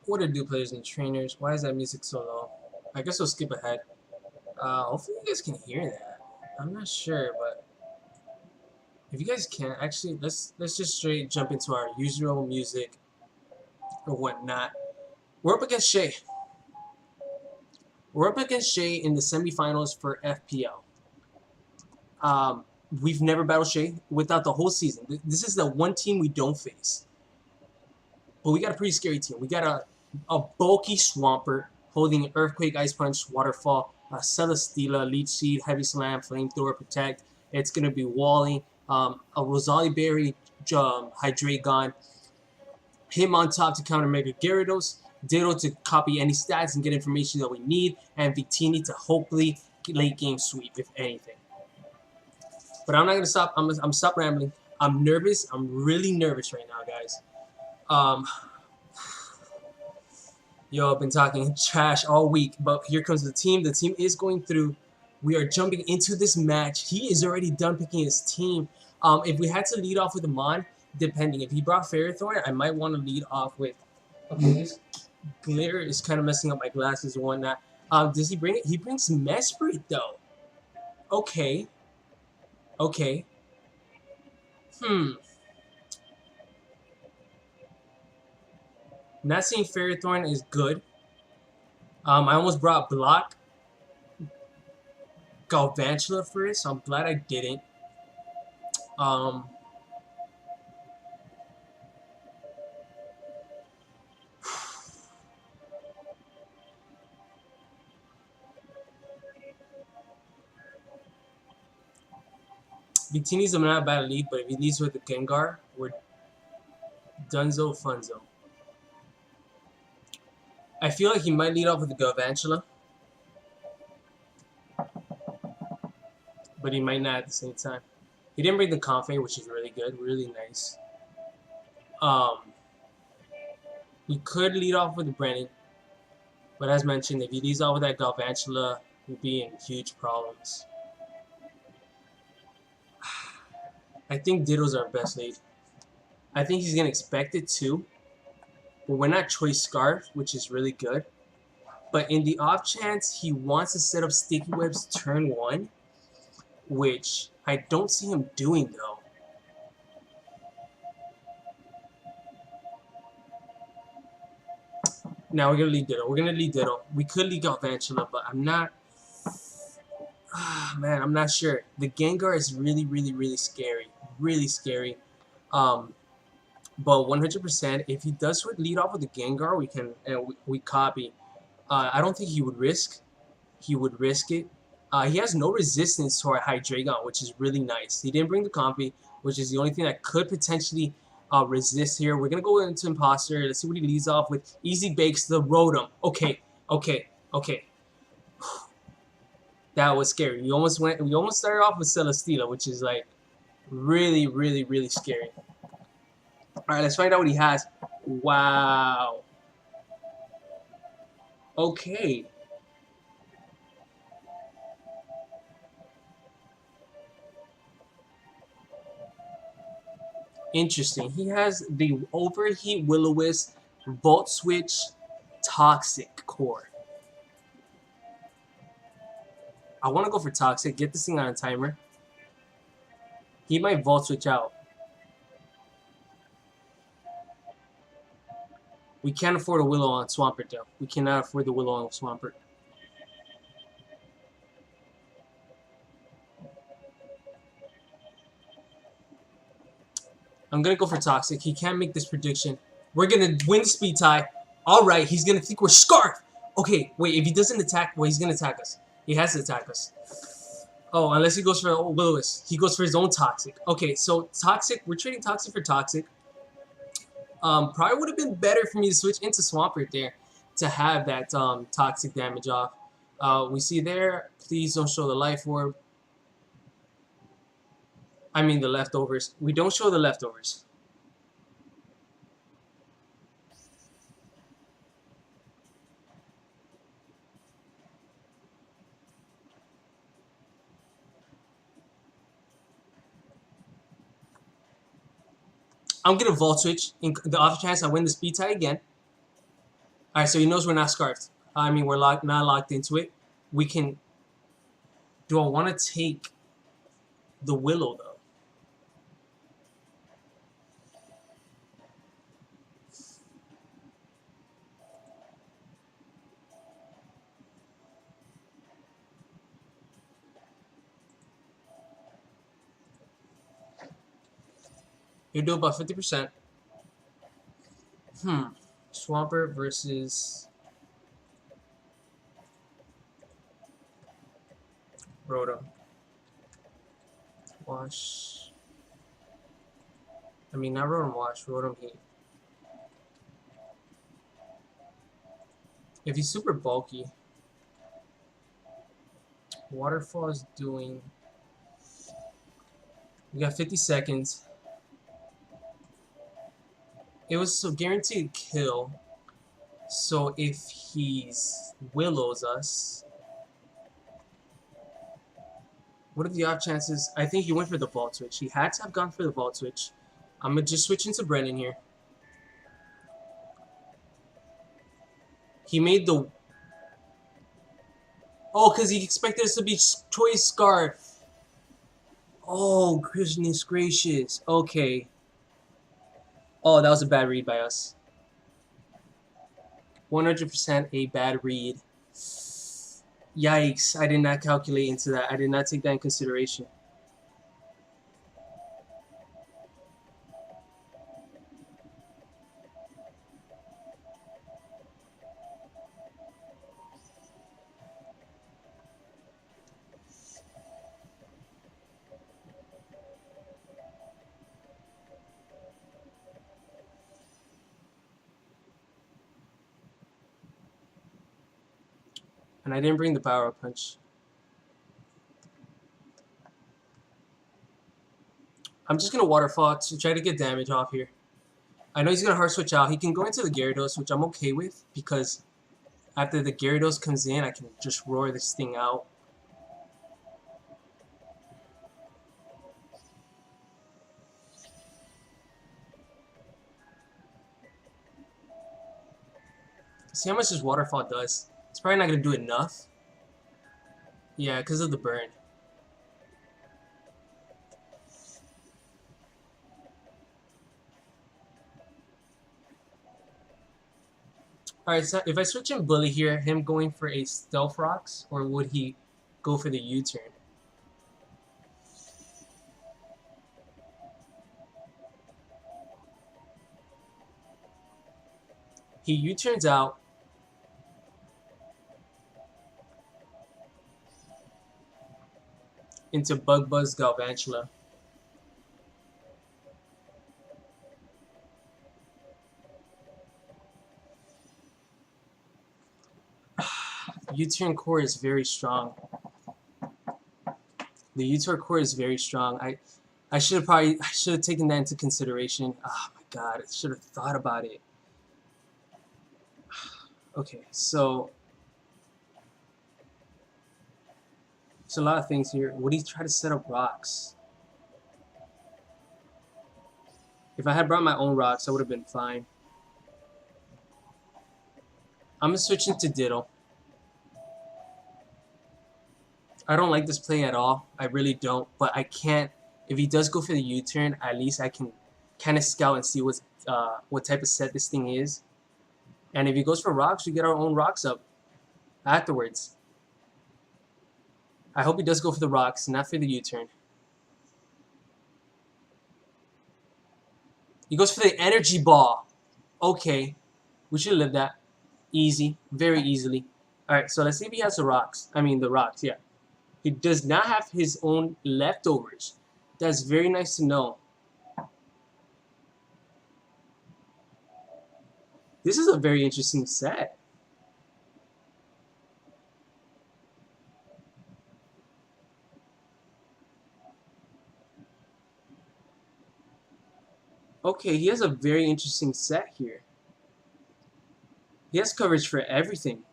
What to do, players and trainers? Why is that music so low? I guess we'll skip ahead. Hopefully you guys can hear that. I'm not sure, but if you guys can, actually, let's just straight jump into our usual music or whatnot. We're up against Shay. We're up against Shay in the semifinals for FPL. Um, we've never battled Shay without the whole season. This is the one team we don't face. But we got a pretty scary team. We got a bulky Swampert holding Earthquake, Ice Punch, Waterfall, Celesteela, Leech Seed, Heavy Slam, Flamethrower, Protect. It's going to be Wally, a Rosali Berry, Hydreigon, him on top to counter Mega Gyarados, Ditto to copy any stats and get information that we need, and Victini to hopefully late game sweep, if anything. But I'm not going to stop. I'm stop rambling. I'm nervous. I'm really nervous right now, guys. Yo, I've been talking trash all week, but here comes the team. The team is going through. We are jumping into this match. He is already done picking his team. If we had to lead off with Amon, depending. If he brought Ferrothorn, I might want to lead off with... Okay, this glare is kind of messing up my glasses and whatnot. Does he bring it? He brings Mesprit, though. Okay. Okay. Not seeing Ferrothorn is good. I almost brought Block Galvantula for it, so I'm glad I didn't. Victini's not a bad lead, but if he leads with the Gengar, we're Dunzo Funzo. I feel like he might lead off with the Galvantula, but he might not at the same time. He didn't bring the Confe, which is really good, really nice. He could lead off with the Brennan, but as mentioned, if he leads off with that Galvantula, we'll be in huge problems. I think Ditto's our best lead. I think he's going to expect it too. But we're not Choice Scarf, which is really good. But in the off chance he wants to set up Sticky Webs turn 1, which I don't see him doing though. Now we're going to lead Ditto. We could lead Galvantula, but I'm not... man, I'm not sure. The Gengar is really, really, really scary. Really scary. But 100%, if he does lead off with the Gengar, we can we copy. I don't think he would risk. He would risk it. He has no resistance to our Hydreigon, which is really nice. He didn't bring the Comfy, which is the only thing that could potentially resist here. We're gonna go into Imposter. Let's see what he leads off with. Easy Bakes the Rotom. Okay. That was scary. We almost started off with Celesteela, which is like really, really, really scary. Alright, let's find out what he has. Wow. Okay. Interesting. He has the Overheat Will-O-Wisp, Volt Switch, Toxic Core. I want to go for Toxic. Get this thing on a timer. He might Volt Switch out. We can't afford a Willow on Swampert, though. We cannot afford the Willow on Swampert. I'm going to go for Toxic. He can't make this prediction. We're going to win the speed tie. Alright, he's going to think we're Scarf. Okay, wait, if he doesn't attack, well, he's going to attack us. He has to attack us. Oh, unless he goes for Will-O-Wisp. He goes for his own Toxic. Okay, so Toxic, we're trading Toxic for Toxic. Probably would have been better for me to switch into Swampert there to have that Toxic damage off. We see there, please don't show the Life Orb. I mean the leftovers. We don't show the leftovers. I'm going to Volt Switch. In the off chance I win the speed tie again. Alright, so he knows we're not scarfed. I mean, we're not locked into it. We can... Do I want to take the Willow, though? You do about 50%. Swampert versus Rotom. Wash. I mean, not Rotom Wash, Rotom Heat. If he's super bulky, Waterfall is doing... We got 50 seconds. It was so guaranteed kill. So if he's Willows us, what are the off chances? I think he went for the Vault Switch. He had to have gone for the Vault Switch. I'm gonna just switch into Brennan here. He made the... Oh, because he expected us to be Choice Scarf. Oh, goodness gracious. Okay. Oh, that was a bad read by us. 100% a bad read. Yikes, I did not calculate into that. I did not take that in consideration. And I didn't bring the Power Up Punch. I'm just going to Waterfall to try to get damage off here. I know he's going to Hard Switch out. He can go into the Gyarados, which I'm okay with, because after the Gyarados comes in, I can just roar this thing out. See how much this Waterfall does. It's probably not going to do enough. Yeah, because of the burn. Alright, so if I switch in Bully here, him going for a Stealth Rocks, or would he go for the U-turn? He U-turns out. Into Bug Buzz Galvantula. U-turn core is very strong. The U-turn core is very strong. I should have taken that into consideration. Oh my god, I should have thought about it. Okay, so there's a lot of things here. Would he try to set up rocks? If I had brought my own rocks, I would have been fine. I'm gonna switch into Diddle. I don't like this play at all. I really don't. But I can't. If he does go for the U-turn, at least I can kind of scout and see what type of set this thing is. And if he goes for rocks, we get our own rocks up afterwards. I hope he does go for the rocks, not for the U-turn. He goes for the energy ball. Okay. We should live that. Easy. Very easily. Alright, so let's see if he has the rocks. I mean, the rocks, yeah. He does not have his own leftovers. That's very nice to know. This is a very interesting set. Okay, he has a very interesting set here. He has coverage for everything.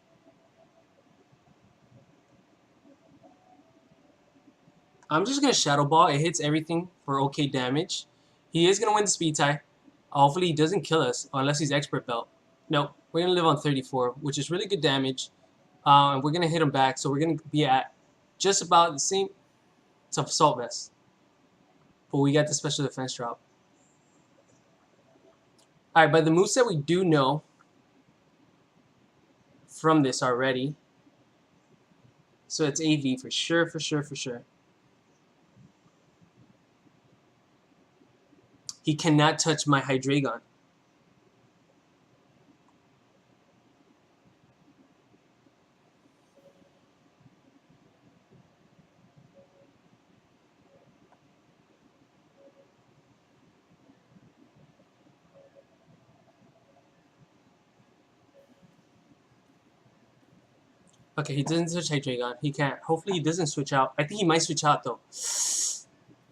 I'm just going to Shadow Ball. It hits everything for okay damage. He is going to win the speed tie. Hopefully he doesn't kill us unless he's Expert Belt. Nope. We're going to live on 34, which is really good damage. And we're going to hit him back, so we're going to be at just about the same. It's a Assault Vest. But we got the special defense drop. Alright, but the moveset we do know from this already. So it's AV for sure, for sure, for sure. He cannot touch my Hydreigon. Okay, he doesn't touch Hydreigon. He can't. Hopefully he doesn't switch out. I think he might switch out though.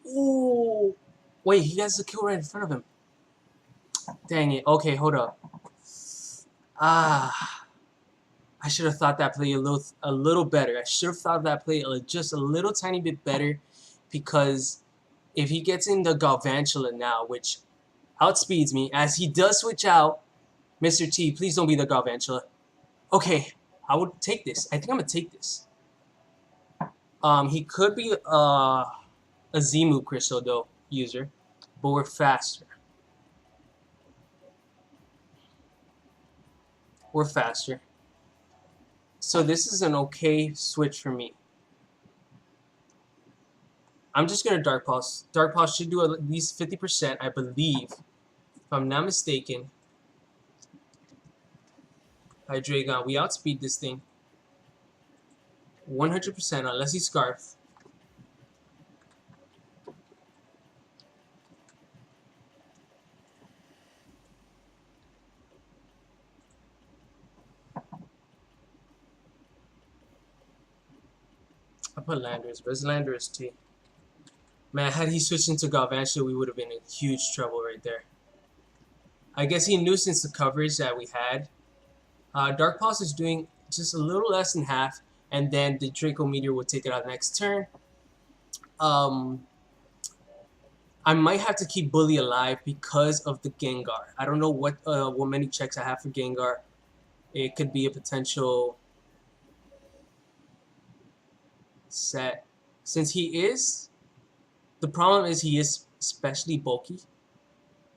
Ooh. Wait, he has the kill right in front of him. Dang it. Okay, hold up. Ah. I should have thought that play a little better. I should have thought that play just a little tiny bit better, because if he gets in the Galvantula now, which outspeeds me, as he does switch out, Mr. T, please don't be the Galvantula. Okay, I would take this. I think I'm gonna take this. He could be a Z-move crystal though user, but we're faster. We're faster. So this is an okay switch for me. I'm just gonna Dark Pulse. Dark Pulse should do at least 50%, I believe, if I'm not mistaken. Hydreigon, we outspeed this thing 100% unless he Scarf. I put Landorus, but it's Landorus T. Man, had he switched into Galvantula, we would have been in huge trouble right there. I guess he knew since the coverage that we had. Dark Pulse is doing just a little less than half, and then the Draco Meteor will take it out next turn. I might have to keep Bully alive because of the Gengar. I don't know what many checks I have for Gengar. It could be a potential set. Since he is, the problem is he is especially bulky,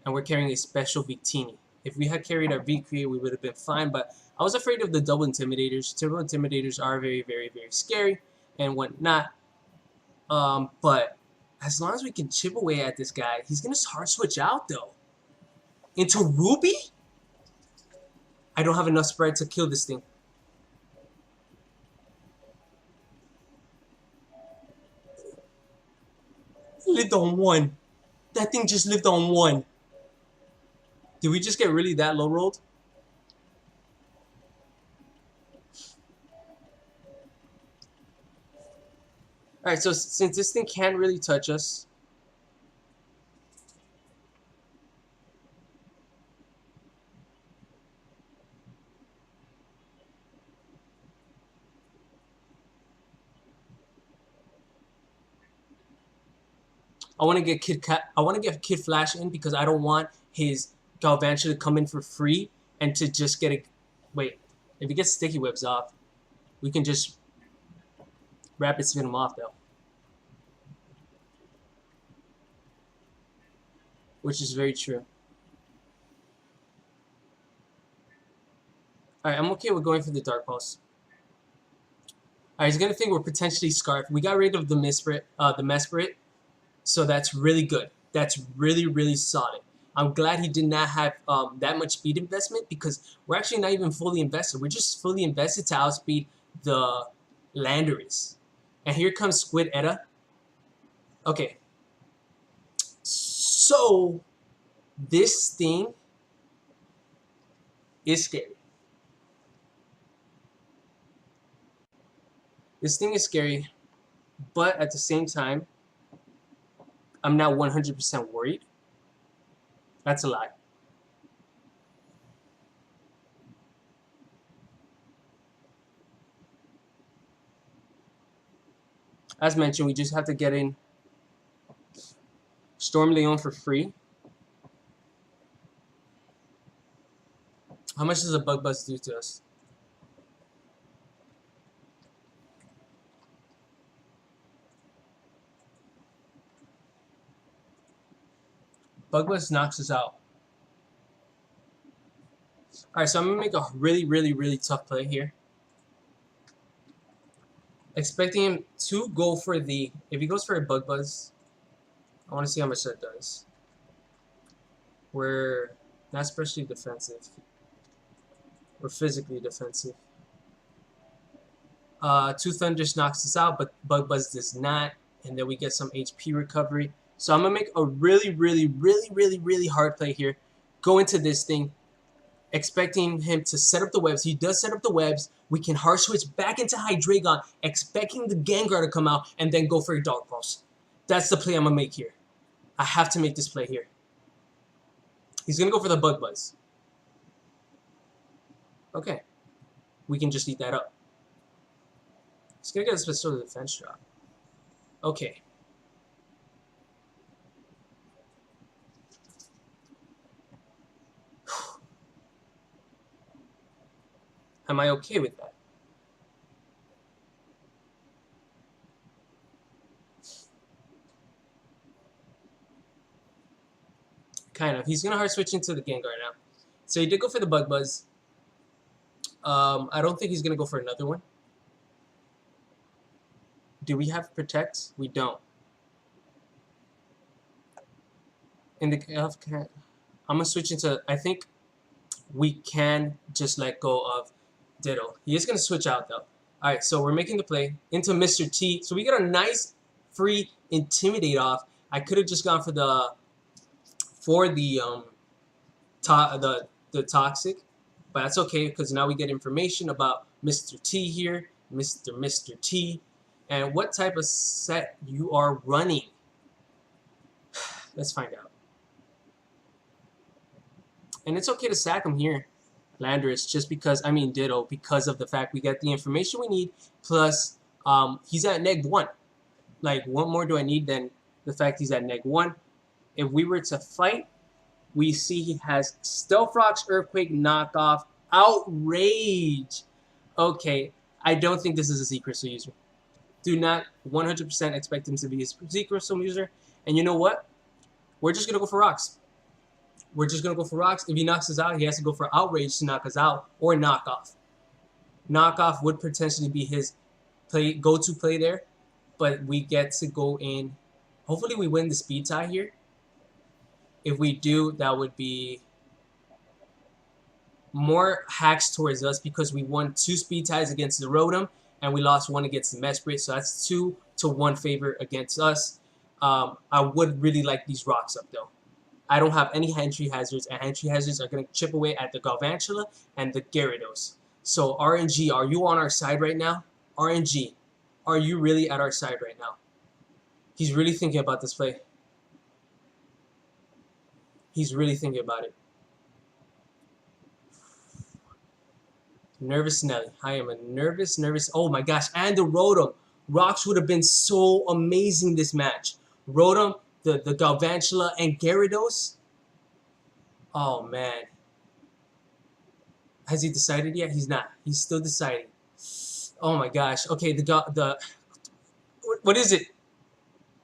and we're carrying a special Victini. If we had carried our V-Create, we would have been fine, but I was afraid of the double Intimidators. Double Intimidators are very, very, very scary and whatnot. But as long as we can chip away at this guy, he's going to hard switch out, though. Into Ruby? I don't have enough spread to kill this thing. Lived on one. That thing just lived on one. Did we just get really that low rolled? Alright, so since this thing can't really touch us, I want to get Kid Flash in because I don't want his Galvantula to come in for free and to just get a... Wait, if he gets Sticky Webs off, we can just rapid spin him off though. Which is very true. Alright, I'm okay with going for the Dark Pulse. Alright, he's gonna think we're potentially Scarf. We got rid of the Mesprit. So that's really good. That's really, really solid. I'm glad he did not have that much speed investment, because we're actually not even fully invested. We're just fully invested to outspeed the Landorus. And here comes Squid Etta. Okay. So this thing is scary. This thing is scary, but at the same time, I'm not 100% worried. That's a lie. As mentioned, we just have to get in Storm Leon for free. How much does a Bug Buzz do to us? Bug Buzz knocks us out. Alright, so I'm going to make a really tough play here. Expecting him to go for the... If he goes for a Bug Buzz, I want to see how much that does. We're not especially defensive. We're physically defensive. 2 Thunders knocks us out, but Bug Buzz does not. And then we get some HP recovery. So I'm going to make a really hard play here. Go into this thing. Expecting him to set up the webs. He does set up the webs. We can hard switch back into Hydreigon, expecting the Gengar to come out, and then go for a Dark Pulse. That's the play I'm going to make here. I have to make this play here. He's going to go for the Bug Buzz. Okay. We can just eat that up. He's going to get a special defense drop. Okay. Am I okay with that? Kind of. He's going to hard switch into the Gengar now. So he did go for the Bug Buzz. I don't think he's going to go for another one. Do we have Protect? We don't. In the I'm going to switch into... I think we can just let go of Ditto. He is going to switch out though. Alright, so we're making the play into Mr. T. So we got a nice free Intimidate off. I could have just gone for the Toxic, but that's okay because now we get information about Mr. T here, Mr. T, and what type of set you are running. Let's find out. And it's okay to sack him here, Landorus, just because, I mean Ditto, because of the fact we get the information we need, plus he's at -1. Like, what more do I need than the fact he's at -1? If we were to fight, we see he has Stealth Rocks, Earthquake, Knockoff, Outrage. Okay, I don't think this is a Sea Crystal user. Do not 100% expect him to be a Sea Crystal user. And you know what? We're just going to go for Rocks. We're just going to go for Rocks. If he knocks us out, he has to go for Outrage to knock us out, or Knockoff. Knockoff would potentially be his go-to play there, but we get to go in. Hopefully we win the speed tie here. If we do, that would be more hacks towards us because we won 2 speed ties against the Rotom, and we lost 1 against the Mesprit, so that's 2-1 favor against us. I would really like these Rocks up, though. I don't have any entry hazards, and entry hazards are going to chip away at the Galvantula and the Gyarados. So, RNG, are you on our side right now? RNG, are you really at our side right now? He's really thinking about this play. He's really thinking about it. Nervous Nelly. I am a nervous. Oh my gosh, and the Rotom. Rocks would have been so amazing this match. Rotom, the Galvantula, and Gyarados. Oh, man. Has he decided yet? He's not. He's still deciding. Oh, my gosh. Okay, what is it?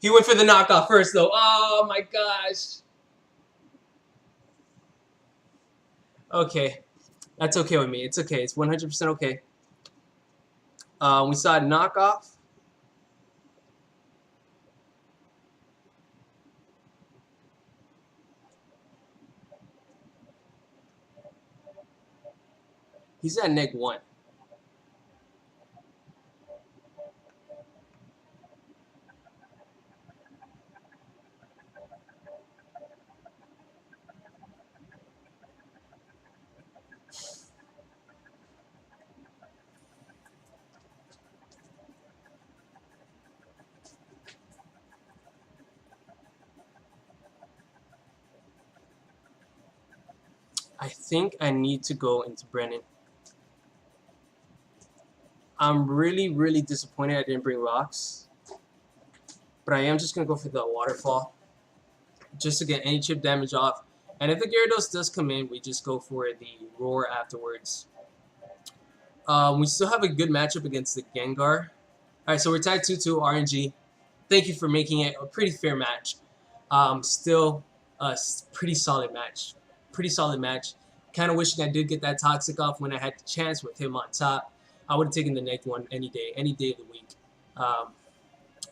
He went for the knockoff first, though. Oh, my gosh. Okay. That's okay with me. It's okay. It's 100% okay. We saw a knockoff. He's at -1. I think I need to go into Brennan. I'm really disappointed I didn't bring Rocks. But I am just going to go for the Waterfall. Just to get any chip damage off. And if the Gyarados does come in, we just go for the Roar afterwards. We still have a good matchup against the Gengar. Alright, so we're tied 2-2 RNG. Thank you for making it a pretty fair match. Still a pretty solid match. Pretty solid match. Kind of wishing I did get that Toxic off when I had the chance with him on top. I would have taken the next one any day of the week.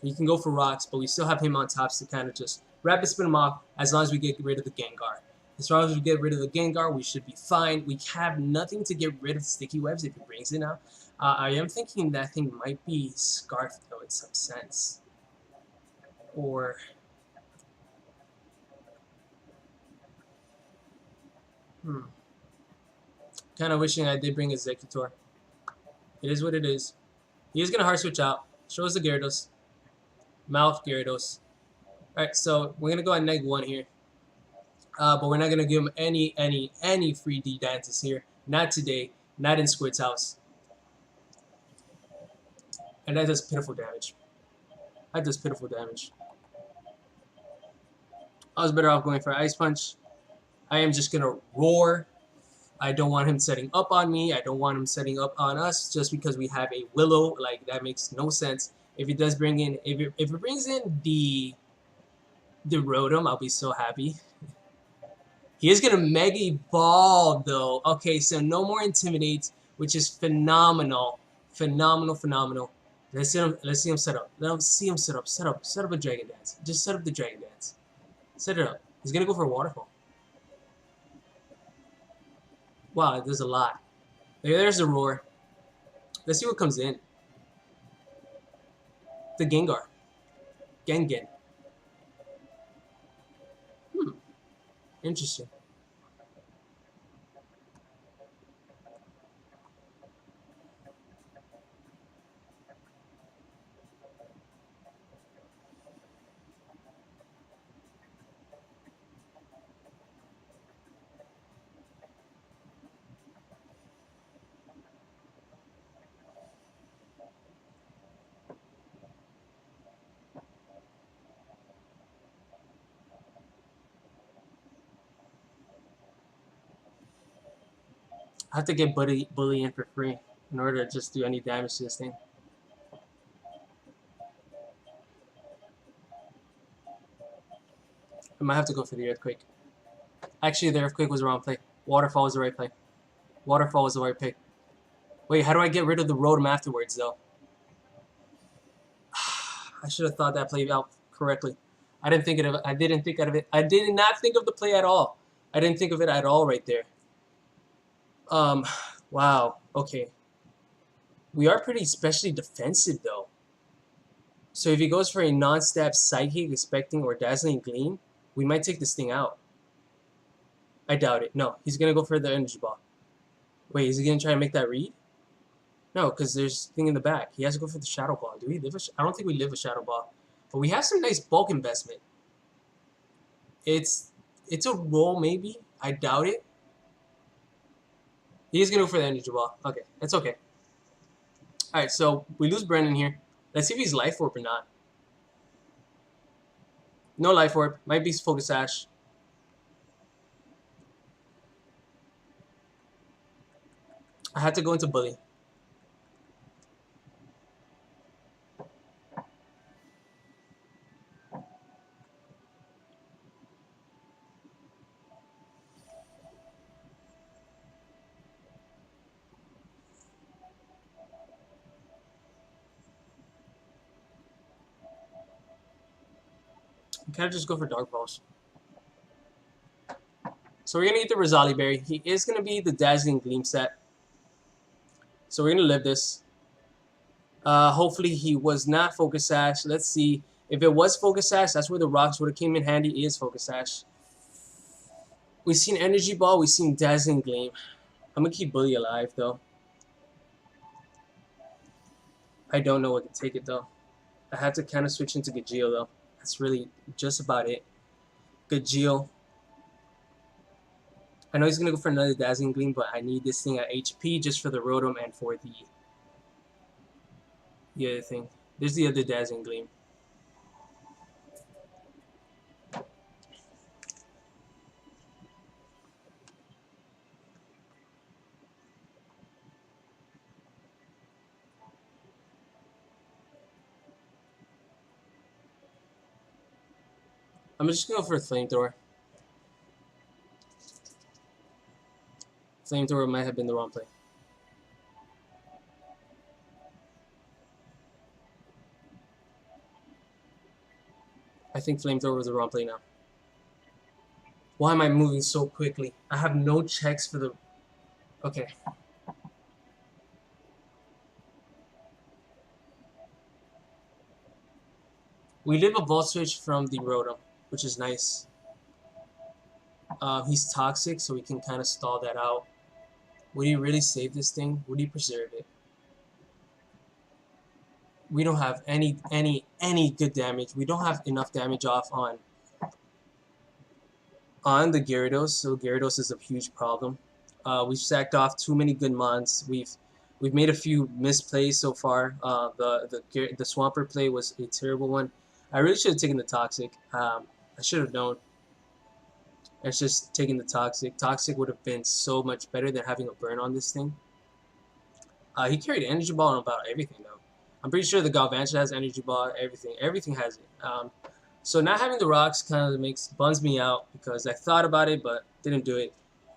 You can go for rocks, but we still have him on top to kind of just rapid spin him off as long as we get rid of the Gengar. As long as we get rid of the Gengar, we should be fine. We have nothing to get rid of sticky webs if he brings it now. I am thinking that thing might be Scarf, though, in some sense. Or... kind of wishing I did bring Executor. It is what it is. He is going to hard switch out. Shows the Gyarados. Mouth Gyarados. Alright, so we're going to go at -1 here. But we're not going to give him any free D dances here. Not today. Not in Squid's house. And that does pitiful damage. That does pitiful damage. I was better off going for Ice Punch. I am just going to roar. I don't want him setting up on me. I don't want him setting up on us just because we have a Willow. Like, that makes no sense. If it does bring in, if it brings in the Rotom, I'll be so happy. He is gonna Mega Evolve though. Okay, so no more Intimidate, which is phenomenal, phenomenal. Let's see him set up. Let's see him set up a Dragon Dance. Just set up the Dragon Dance. Set it up. He's gonna go for a Waterfall. Wow, there's a lot. There's the Roar. Let's see what comes in. The Gengar. Gengen. Interesting. I have to get Bully in for free in order to just do any damage to this thing. I might have to go for the Earthquake. Actually, the Earthquake was the wrong play. Waterfall was the right play. Waterfall was the right pick. Wait, how do I get rid of the Rotom afterwards, though? I should have thought that play out correctly. I didn't think of it. I didn't think of it. I did not think of the play at all. I didn't think of it at all right there. Wow. Okay. We are pretty especially defensive, though. So if he goes for a non-stab Psychic, expecting or Dazzling Gleam, we might take this thing out. I doubt it. No, he's going to go for the Energy Ball. Wait, is he going to try to make that read? No, because there's thing in the back. He has to go for the Shadow Ball. Do we live I don't think we live a Shadow Ball. But we have some nice bulk investment. It's a roll, maybe. I doubt it. He's going to go for the Energy Ball. Okay, that's okay. Alright, so we lose Brennan here. Let's see if he's Life Orb or not. No Life Orb. Might be Focus Sash. I had to go into Bully. Kind of just go for Dark Pulse. So we're going to get the Rosali Berry. He is going to be the Dazzling Gleam set. So we're going to live this. Hopefully he was not Focus Sash. Let's see. If it was Focus Sash, that's where the rocks would have came in handy. It is Focus Sash. We've seen Energy Ball. We've seen Dazzling Gleam. I'm going to keep Bully alive, though. I don't know what to take it, though. I had to kind of switch into Gajeel, though. That's really just about it. Gajeel. I know he's going to go for another Dazzling Gleam, but I need this thing at HP just for the Rotom and for the other thing. There's the other Dazzling Gleam. I'm just gonna go for a flamethrower. Flamethrower might have been the wrong play. I think flamethrower was the wrong play now. Why am I moving so quickly? I have no checks for the... Okay. We live a vault switch from the Rotom, which is nice. He's toxic, so we can kind of stall that out. Would he really save this thing? Would he preserve it? We don't have any good damage. We don't have enough damage off on the Gyarados, so Gyarados is a huge problem. We've sacked off too many good mons. We've made a few misplays so far. The Swampert play was a terrible one. I really should have taken the Toxic. I should have known. It's just taking the Toxic. Toxic would have been so much better than having a burn on this thing. He carried Energy Ball on about everything, though. I'm pretty sure the Galvantula has Energy Ball, everything. Everything has it. So not having the rocks kind of bums me out because I thought about it but didn't do it.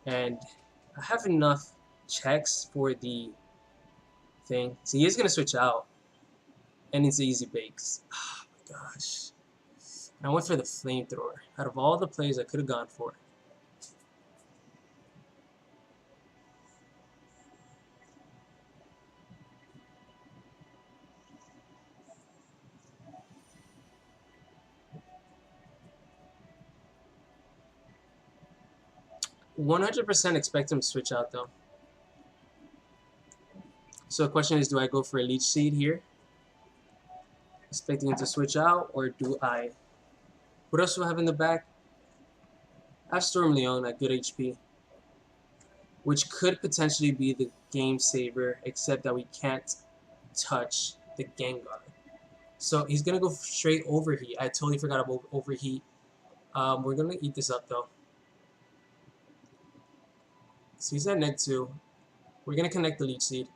And I have enough checks for the thing. So he is going to switch out. And it's easy bakes. Oh my gosh. I went for the flamethrower. Out of all the plays I could have gone for. %100% expect him to switch out though. So the question is, do I go for a Leech Seed here? Expecting him to switch out, or do I... What else do I have in the back? I have Storm Leon at good HP, which could potentially be the game saver, except that we can't touch the Gengar. So he's going to go straight Overheat. I totally forgot about Overheat. We're going to eat this up though. So he's at -2. We're going to connect the Leech Seed.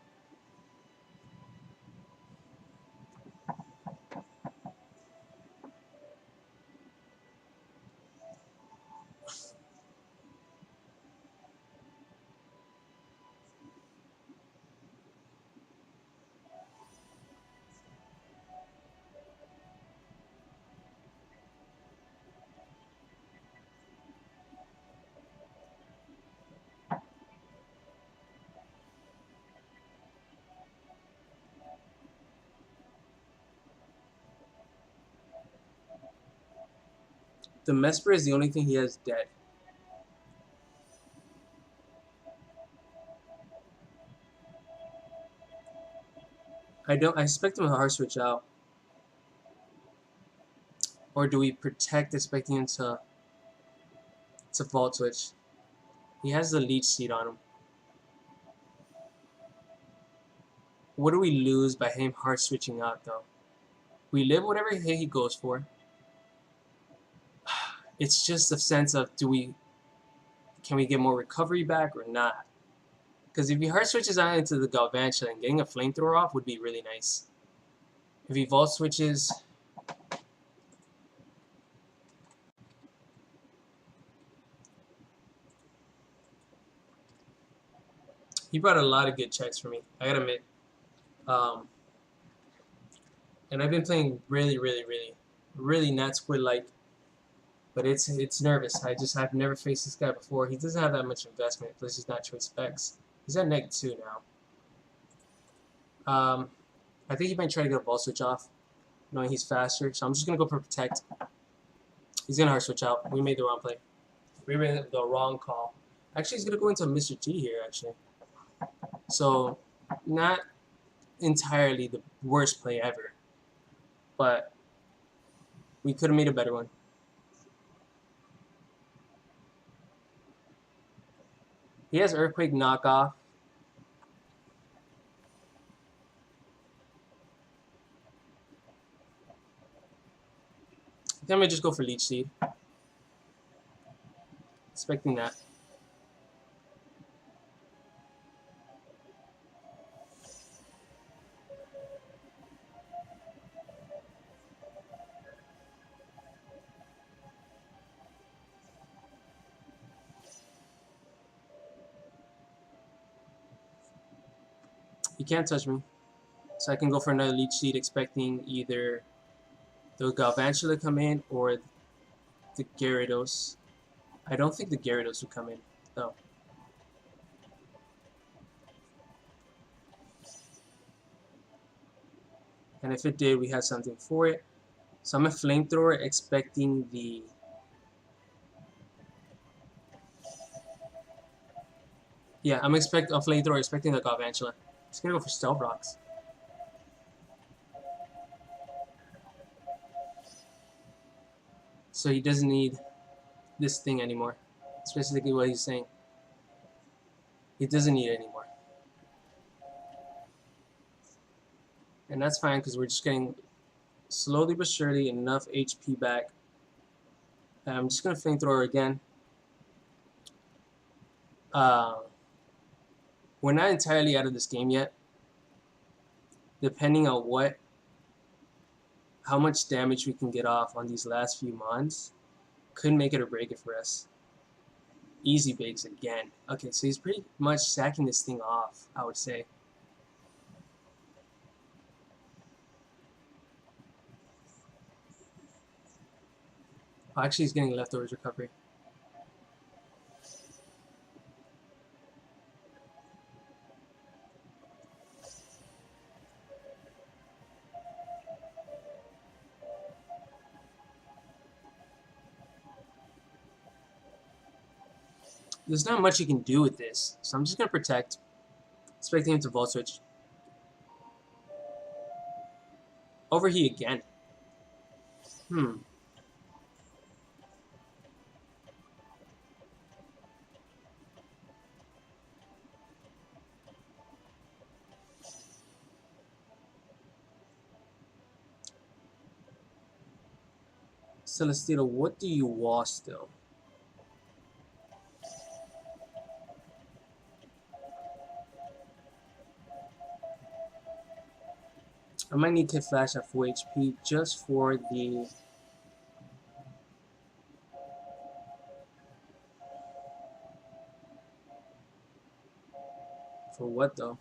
The Mesper is the only thing he has dead. I expect him to hard switch out. Or do we protect expecting him to Vault Switch? He has the Leech Seed on him. What do we lose by him hard switching out though? We live whatever hit he goes for. It's just a sense of can we get more recovery back or not? Because if he hard switches out into the Galvantula and getting a flamethrower off would be really nice. If he vault switches, he brought a lot of good checks for me, I gotta admit. And I've been playing really not Squid-like. But it's nervous. I've never faced this guy before. He doesn't have that much investment, plus he's not trade specs. He's at -2 now. I think he might try to get a ball switch off, knowing he's faster. So I'm just gonna go for protect. He's gonna hard switch out. We made the wrong play. We made the wrong call. Actually, he's gonna go into Mr. G here. Actually, so not entirely the worst play ever, but we could have made a better one. He has Earthquake knockoff. I think I might just go for Leech Seed. Expecting that. He can't touch me. So I can go for another leech seed, expecting either the Galvantula to come in or the Gyarados. I don't think the Gyarados will come in, though. And if it did, we had something for it. So I'm a Flamethrower, expecting the... Yeah, I'm expecting a Flamethrower, expecting the Galvantula. It's gonna go for Stealth Rocks. So he doesn't need this thing anymore. That's basically what he's saying. He doesn't need it anymore. And that's fine, because we're just getting slowly but surely enough HP back. And I'm just going to Flamethrower again. We're not entirely out of this game yet. Depending on how much damage we can get off on these last few mons, could make it or break it for us. Easy bakes again. Okay, so he's pretty much sacking this thing off, I would say. Oh, actually, he's getting leftovers recovery. There's not much you can do with this, so I'm just going to protect. Expecting him to Volt Switch. Overheat again. Celestino, what do you want still? I might need to flash at full HP just for the... For what though?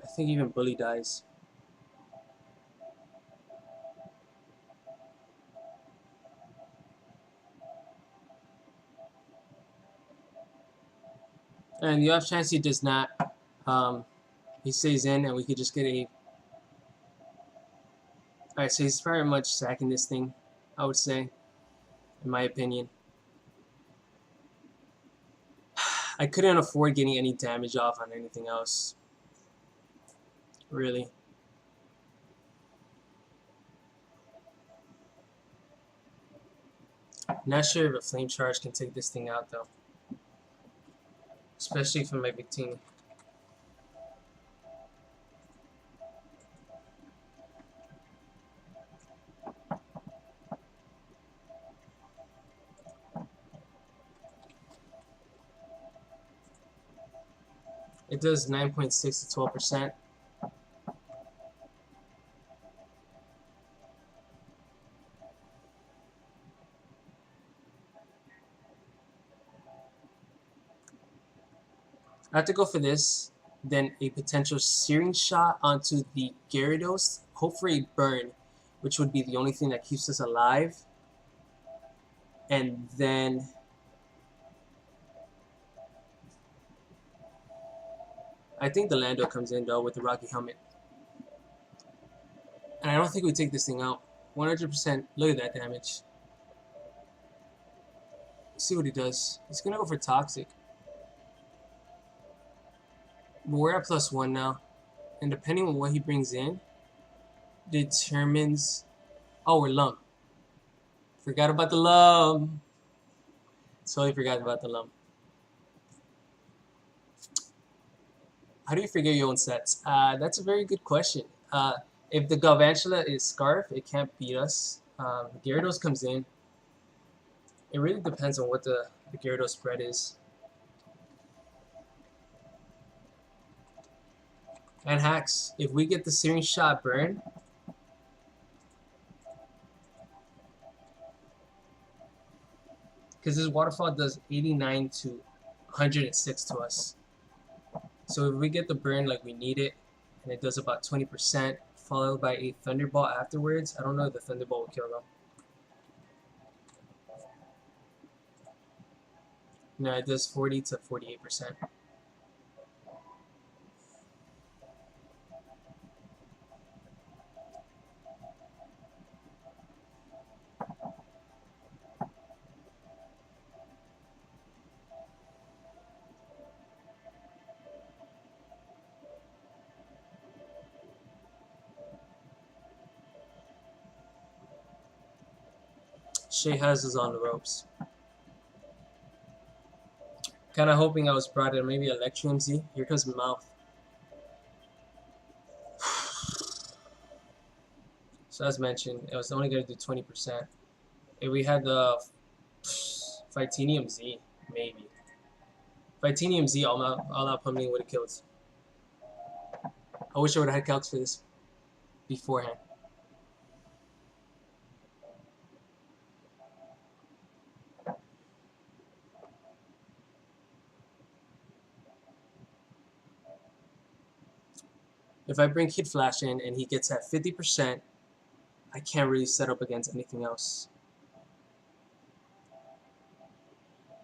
I think even Bully dies. And the off chance he does not, he stays in and we could just get a... Alright, so he's very much sacking this thing, I would say, in my opinion. I couldn't afford getting any damage off on anything else. Really. Not sure if a Flame Charge can take this thing out though. Especially for my big team. It does 9.6 to 12%. I have to go for this, then a potential Searing Shot onto the Gyarados, hope for a burn, which would be the only thing that keeps us alive. And then I think the Lando comes in though with the Rocky Helmet. And I don't think we take this thing out. 100%. Look at that damage. Let's see what he does. He's gonna go for Toxic. But we're at +1 now. And depending on what he brings in, determines... Oh, we're Lump. Forgot about the Lump. Totally forgot about the Lump. How do you figure your own sets? That's a very good question. If the Galvantula is Scarf, it can't beat us. Gyarados comes in. It really depends on what the Gyarados spread is. And hacks. If we get the searing shot burn, because this waterfall does 89 to 106 to us. So if we get the burn like we need it, and it does about 20%, followed by a thunderbolt afterwards. I don't know if the thunderbolt will kill though. No, it does 40 to 48%. Shay has us on the ropes. Kind of hoping I was brought in maybe Electro MZ. Here comes my mouth. So as mentioned, it was only going to do 20%. If we had the Fightinium Z, maybe. Fightinium Z all out pummeling would have killed us. I wish I would have had calcs for this beforehand. If I bring Kid Flash in and he gets at 50%, I can't really set up against anything else.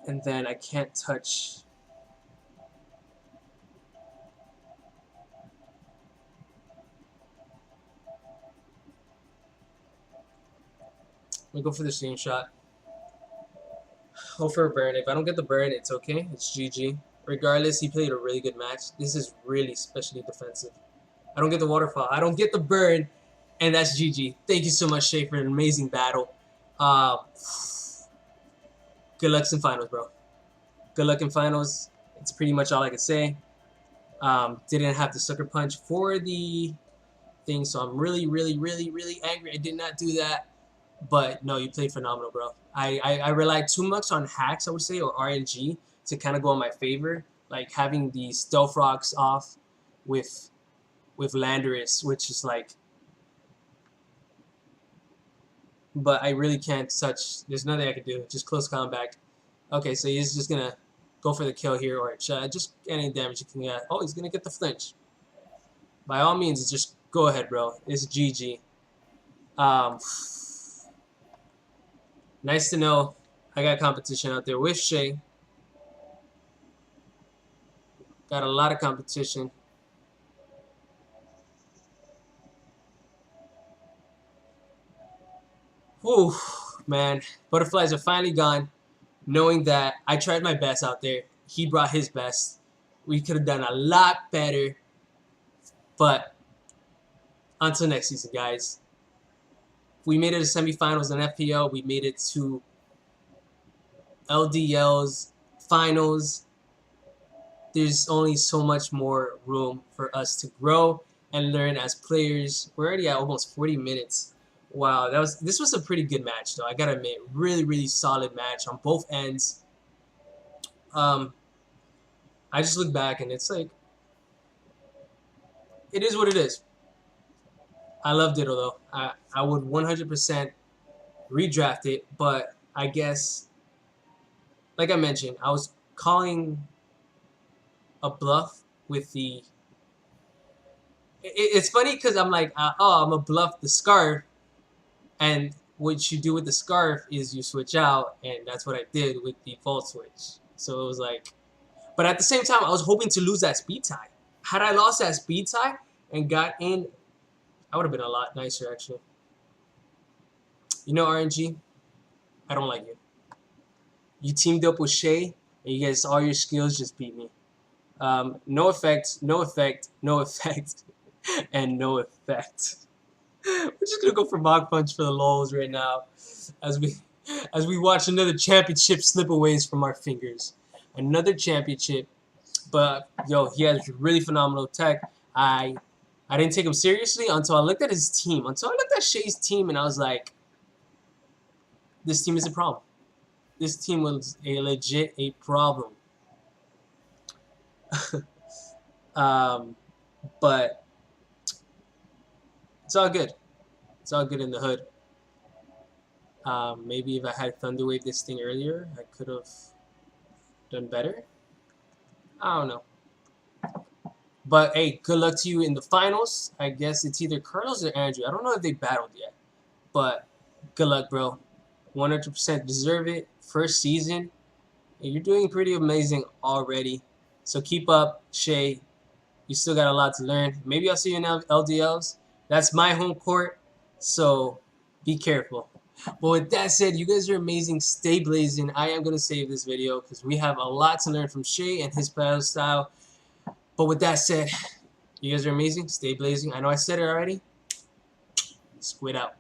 And then I can't touch. We go for the steam shot. Hope for a burn. If I don't get the burn, it's okay. It's GG. Regardless, he played a really good match. This is really especially defensive. I don't get the waterfall. I don't get the burn. And that's GG. Thank you so much, Shay, for an amazing battle. Good luck in finals, bro. Good luck in finals. It's pretty much all I can say. Didn't have the sucker punch for the thing, so I'm really, really, really, really angry. I did not do that. But no, you played phenomenal, bro. I relied too much on hacks, I would say, or RNG to kind of go in my favor. Like having the stealth rocks off with Landorus, which is like. But I really can't touch. There's nothing I can do. Just close combat. Okay, so he's just gonna go for the kill here, or just any damage you can get. Oh, he's gonna get the flinch. By all means, just go ahead, bro. It's GG. Nice to know I got competition out there with Shay. Got a lot of competition. Whew, man. Butterflies are finally gone. Knowing that I tried my best out there. He brought his best. We could have done a lot better. But until next season, guys. We made it to semifinals in FPL. We made it to LDL's finals. There's only so much more room for us to grow and learn as players. We're already at almost 40 minutes. Wow, this was a pretty good match, though. I gotta admit, really, really solid match on both ends. I just look back and it's like, it is what it is. I loved it, although I would 100% redraft it, but I guess, like I mentioned, I was calling a bluff with the. It's funny because I'm like, oh, I'm a bluff the scarf, and what you do with the scarf is you switch out, and that's what I did with the vault switch. So it was like, but at the same time, I was hoping to lose that speed tie. Had I lost that speed tie and got in, I would have been a lot nicer, actually. You know, RNG, I don't like you. You teamed up with Shay, and you guys, all your skills just beat me. No effect, no effect, no effect, and no effect. We're just gonna go for Mach Punch for the lulz right now, as we watch another championship slip away from our fingers. Another championship, but yo, he has really phenomenal tech. I didn't take him seriously until I looked at his team. Until I looked at Shay's team, and I was like, this team is a problem. This team was a problem. But it's all good. It's all good in the hood. Maybe if I had Thunderwave this thing earlier, I could have done better. I don't know. But hey, good luck to you in the finals. I guess it's either Carlos or Andrew. I don't know if they battled yet. But good luck, bro. 100% deserve it. First season. And you're doing pretty amazing already. So keep up, Shay. You still got a lot to learn. Maybe I'll see you in LDLs. That's my home court. So be careful. But with that said, you guys are amazing. Stay blazing. I am going to save this video because we have a lot to learn from Shay and his battle style. But with that said, you guys are amazing. Stay blazing. I know I said it already. Squid out.